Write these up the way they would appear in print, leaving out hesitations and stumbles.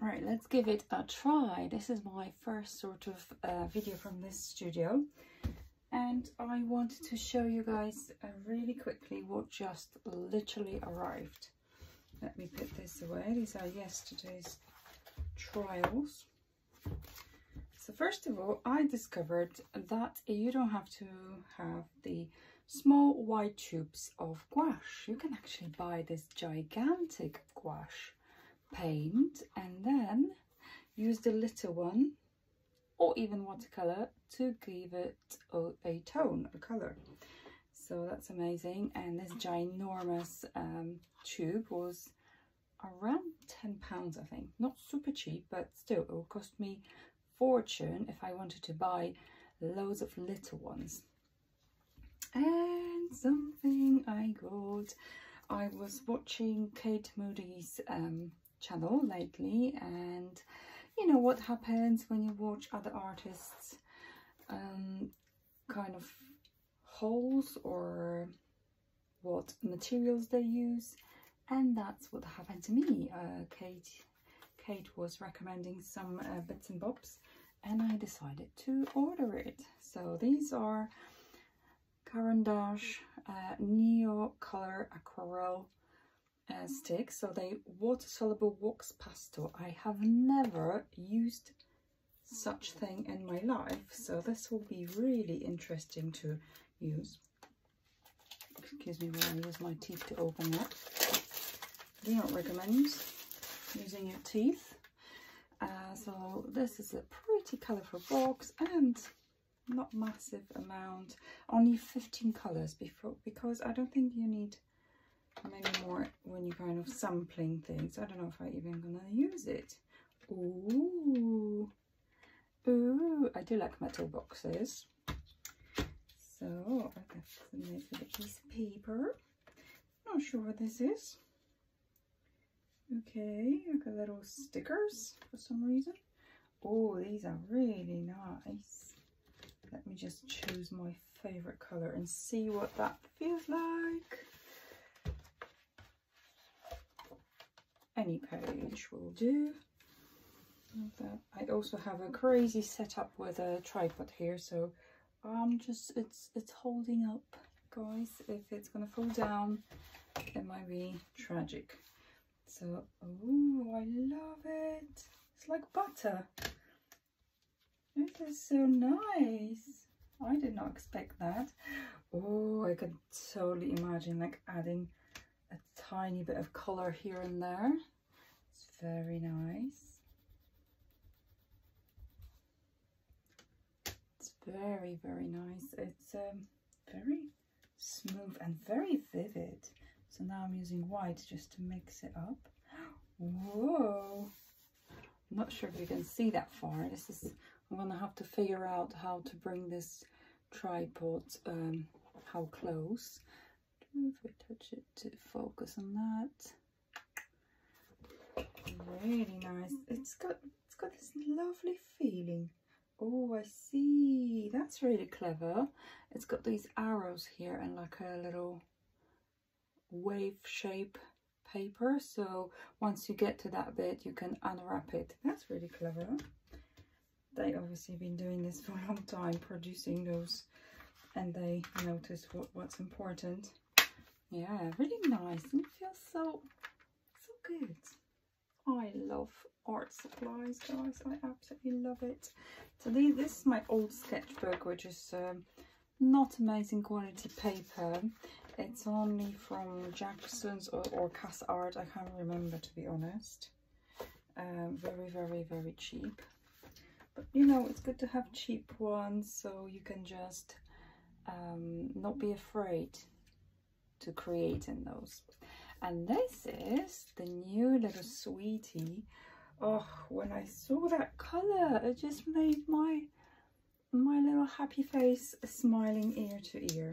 Right, let's give it a try. This is my first sort of video from this studio, and I wanted to show you guys really quickly what just literally arrived. Let me put this away. These are yesterday's trials. So first of all, I discovered that you don't have to have the small white tubes of gouache. You can actually buy this gigantic gouache paint and then use the little one or even watercolor to give it a tone, a color. So that's amazing. And this ginormous tube was around £10, I think. Not super cheap, but still it will cost me fortune if I wanted to buy loads of little ones. And something I got, I was watching Kate Moody's channel lately, and you know what happens when you watch other artists kind of hauls or what materials they use, and that's what happened to me. Kate was recommending some bits and bobs, and I decided to order it. So these are Carandache neocolor aquarelle sticks. So they water-soluble wax pastel. I have never used such thing in my life, so this will be really interesting to use. Excuse me while I use my teeth to open that. Do not recommend using your teeth. So this is a pretty colourful box and not massive amount, only 15 colours because I don't think you need many more when you're kind of sampling things. I don't know if I'm even gonna use it. Ooh, I do like metal boxes. So I got some nice little piece of paper. Not sure what this is. Okay, I got little stickers for some reason. Oh, these are really nice. Let me just choose my favorite color and see what that feels like. Any page will do. I also have a crazy setup with a tripod here, so it's holding up, guys. If it's gonna fall down, it might be tragic. So, oh, I love it. It's like butter. It is so nice. I did not expect that. Oh, I could totally imagine like adding a tiny bit of color here and there. It's very nice. It's very, very nice. It's very smooth and very vivid. So now I'm using white just to mix it up. Whoa! I'm not sure if you can see that far. I'm gonna have to figure out how to bring this tripod how close. If I touch it to focus on that. Really nice. It's got this lovely feeling. Oh, I see. That's really clever. It's got these arrows here and like a little wave shape paper, so once you get to that bit you can unwrap it. That's really clever. They obviously been doing this for a long time, producing those, and they notice what's important. Yeah, really nice, and it feels so good. I love art supplies, guys. I absolutely love it. So this is my old sketchbook, which is not amazing quality paper. It's only from Jackson's or Cass Art. I can't remember, to be honest. Very, very, very cheap. But you know, it's good to have cheap ones, so you can just not be afraid to create in those. And this is the new little sweetie. Oh, when I saw that color, it just made my little happy face smiling ear to ear.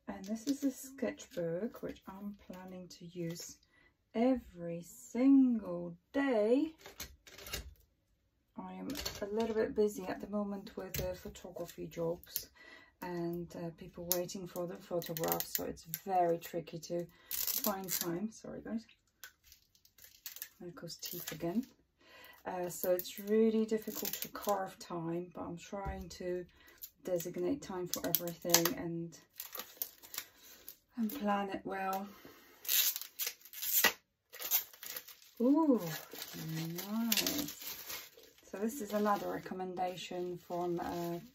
And this is a sketchbook which I'm planning to use every single day. I am a little bit busy at the moment with photography jobs and people waiting for the photographs, so it's very tricky to find time. Sorry guys. There goes teeth again. So it's really difficult to carve time, but I'm trying to designate time for everything and plan it well. Ooh, nice. So this is another recommendation from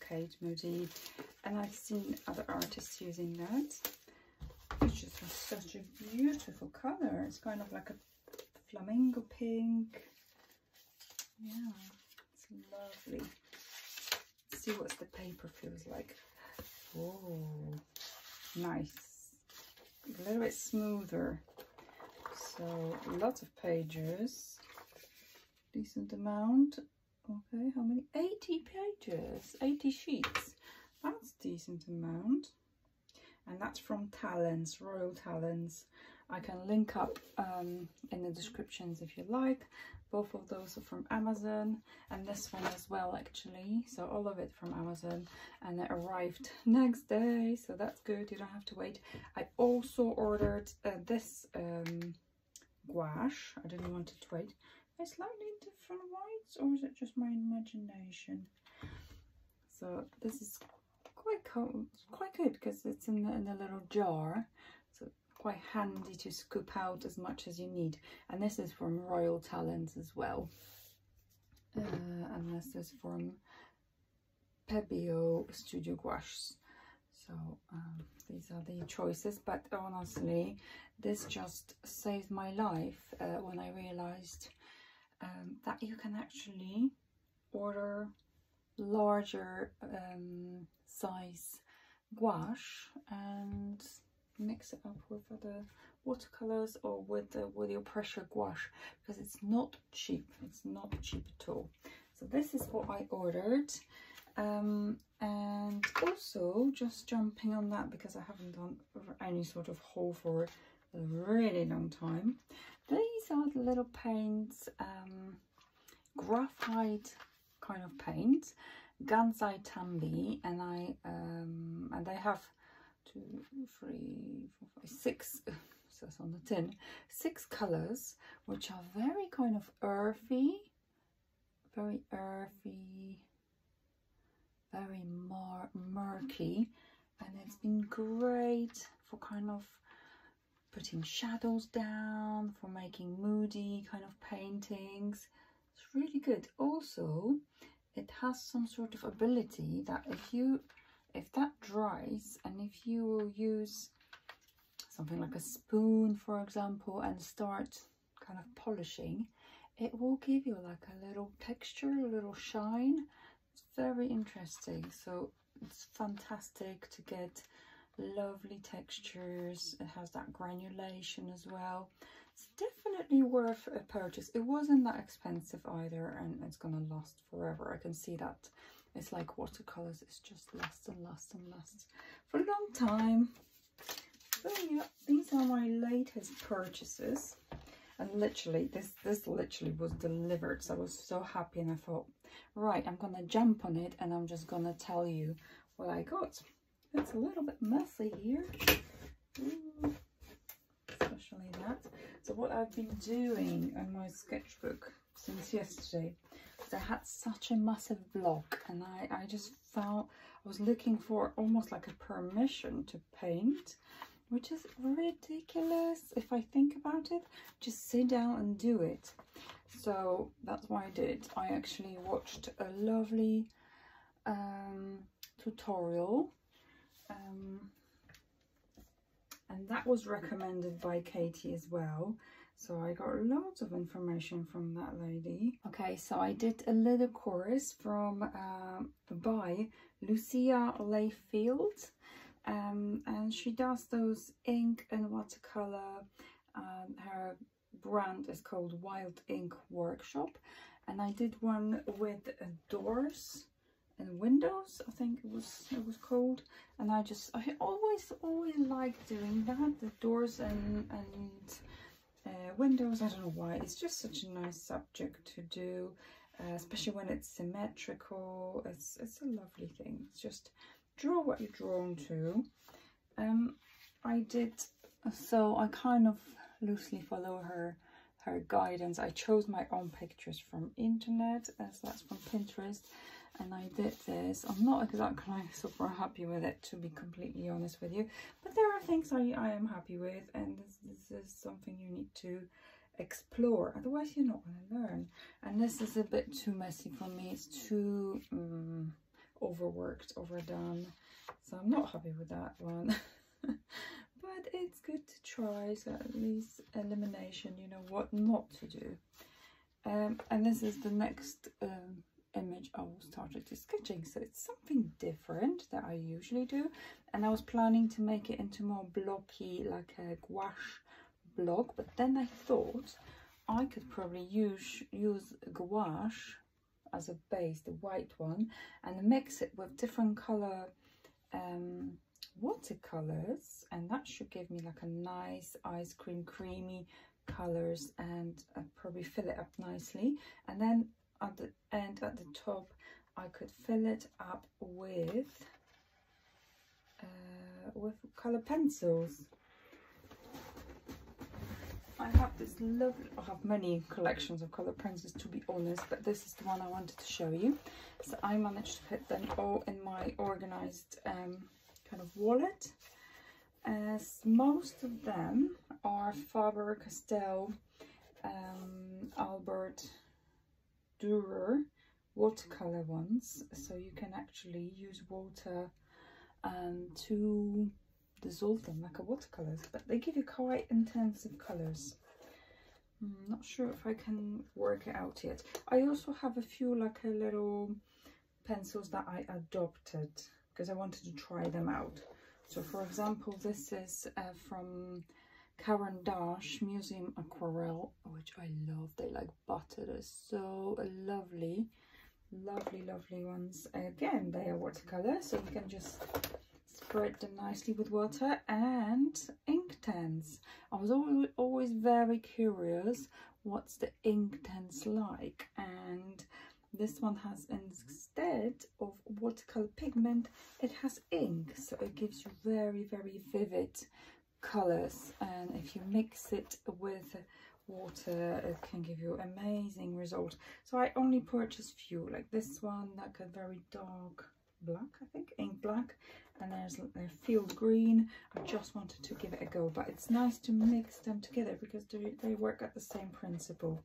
Kate Moody, and I've seen other artists using that. Which is such a beautiful colour. It's kind of like a flamingo pink. Yeah, it's lovely. Let's see what the paper feels like. Oh, nice. A little bit smoother. So lots of pages. Decent amount. Okay, how many? 80 pages, 80 sheets. That's a decent amount. And that's from Talens, Royal Talens. I can link up in the descriptions if you like. Both of those are from Amazon, and this one as well actually. So all of it from Amazon, and it arrived next day, so that's good. You don't have to wait. I also ordered this gouache. I didn't want it to wait. It's slightly different whites, or is it just my imagination? So this is quite good because it's in a little jar, so quite handy to scoop out as much as you need. And this is from Royal Talens as well, and this is from Pebeo Studio Gouaches. So these are the choices, but honestly this just saved my life when I realized that you can actually order larger size gouache and mix it up with the watercolors or with your pressure gouache, because it's not cheap. It's not cheap at all. So this is what I ordered, and also just jumping on that because I haven't done any sort of haul for a really long time. These are the little paints, graphite kind of paint, Gansai Tambi, and and they have 2, 3, 4, 5, 6. So it's on the tin. 6 colors, which are very kind of earthy, very murky, and it's been great for kind of putting shadows down, for making moody kind of paintings. It's really good. Also, it has some sort of ability that if that dries, and if you will use something like a spoon, for example, and start kind of polishing, it will give you like a little texture, a little shine. It's very interesting. So it's fantastic to get lovely textures. It has that granulation as well. It's definitely worth a purchase. It wasn't that expensive either, and it's gonna last forever. I can see that. It's like watercolors, it's just lasts and lasts and lasts for a long time. So yeah, these are my latest purchases, and literally this literally was delivered, so I was so happy, and I thought, right, I'm gonna jump on it and I'm just gonna tell you what I got. It's a little bit messy here. Ooh, especially that. So what I've been doing on my sketchbook since yesterday, I had such a massive block, and I just found I was looking for almost like a permission to paint, which is ridiculous if I think about it. Just sit down and do it. So that's what I did. I actually watched a lovely tutorial, and that was recommended by Katie as well. So I got lots of information from that lady. Okay, so I did a little course from by Lucia Layfield, and she does those ink and watercolor. Her brand is called Wild Ink Workshop, and I did one with doors and windows, I think it was called. And I always like doing that, the doors and windows. I don't know why, it's just such a nice subject to do, especially when it's symmetrical. It's a lovely thing. It's just draw what you're drawn to. I kind of loosely follow her her guidance. I chose my own pictures from internet, as that's from Pinterest, and I did this. I'm not exactly super happy with it, to be completely honest with you, but there are things I am happy with, and this is something you need to explore, otherwise you're not going to learn. And this is a bit too messy for me. It's too overworked, overdone, so I'm not happy with that one. But it's good to try, so at least elimination, you know what not to do. And this is the next image I will start to sketching, so it's something different that I usually do, and I was planning to make it into more blocky, like a gouache block, but then I thought I could probably use gouache as a base, the white one, and mix it with different color watercolors, and that should give me like a nice ice cream creamy colors, and probably fill it up nicely. And then at the end, at the top, I could fill it up with color pencils. I have this lovely, I have many collections of color pencils, to be honest, but this is the one I wanted to show you. So I managed to put them all in my organized kind of wallet, as most of them are Faber-Castell Albert Dürer watercolor ones, so you can actually use water to dissolve them like a watercolors, but they give you quite intensive colors. I'm not sure if I can work it out yet. I also have a few like a little pencils that I adopted because I wanted to try them out. So for example, this is from Carandache Museum Aquarelle, which I love. They like butter. They're so lovely, lovely ones. Again, they are watercolor, so you can just spread them nicely with water. And Inktense. I was always very curious what's the Inktense like, and this one has, instead of watercolor pigment, it has ink, so it gives you very vivid colors, and if you mix it with water, it can give you amazing result. So I only purchased few, like this one, like a very dark black, I think, ink black, and there's a field green. I just wanted to give it a go, but it's nice to mix them together because they work at the same principle.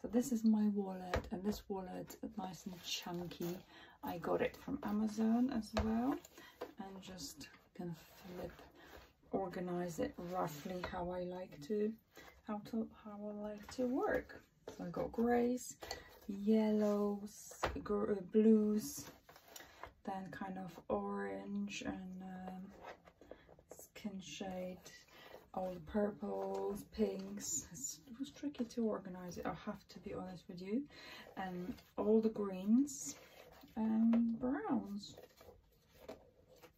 So this is my wallet, and this wallet is nice and chunky. I got it from Amazon as well, and just can organize it roughly how I like to work. So I got grays, yellows, blues, then kind of orange and skin shade, all the purples, pinks. It was tricky to organize it, I have to be honest with you, and all the greens and browns.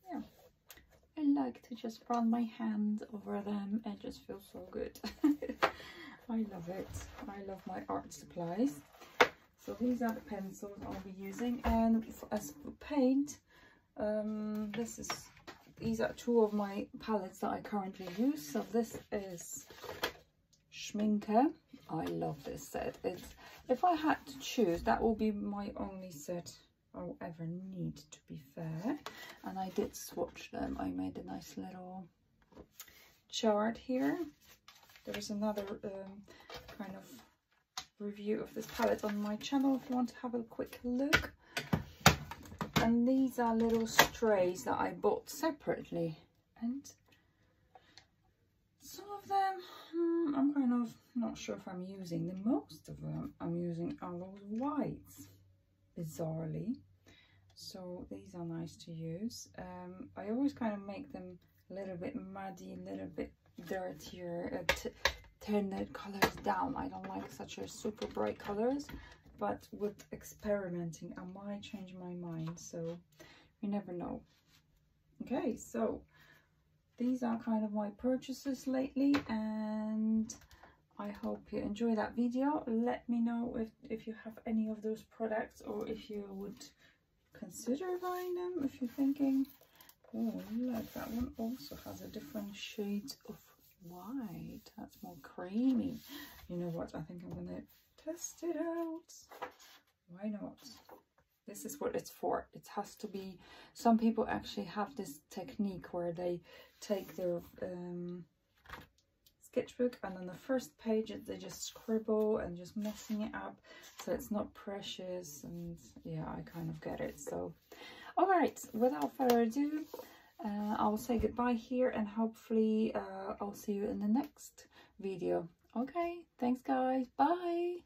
Yeah, I like to just run my hand over them, it just feels so good. I love it. I love my art supplies. So these are the pencils I'll be using, and as for paint, these are two of my palettes that I currently use. So this is Schmincke. I love this set. If I had to choose, that will be my only set I'll ever need, to be fair. And I did swatch them. I made a nice little chart here. There's another kind of review of this palette on my channel if you want to have a quick look. And these are little strays that I bought separately, and some of them I'm kind of not sure if I'm using. The most of them I'm using are those whites, bizarrely. So these are nice to use. I always kind of make them a little bit muddy, a little bit dirtier, turn the colors down. I don't like such a super bright colors, but with experimenting I might change my mind, so you never know. Okay, so these are kind of my purchases lately, and I hope you enjoy that video. Let me know if you have any of those products, or if you would consider buying them if you're thinking, oh look, that one also has a different shade of white. That's more creamy. You know what? I think I'm gonna test it out. Why not? This is what it's for. It has to be. Some people actually have this technique where they take their sketchbook, and on the first page they just scribble and just messing it up so it's not precious. And yeah, I kind of get it. So all right, without further ado, I'll say goodbye here, and hopefully I'll see you in the next video. Okay, thanks guys, bye.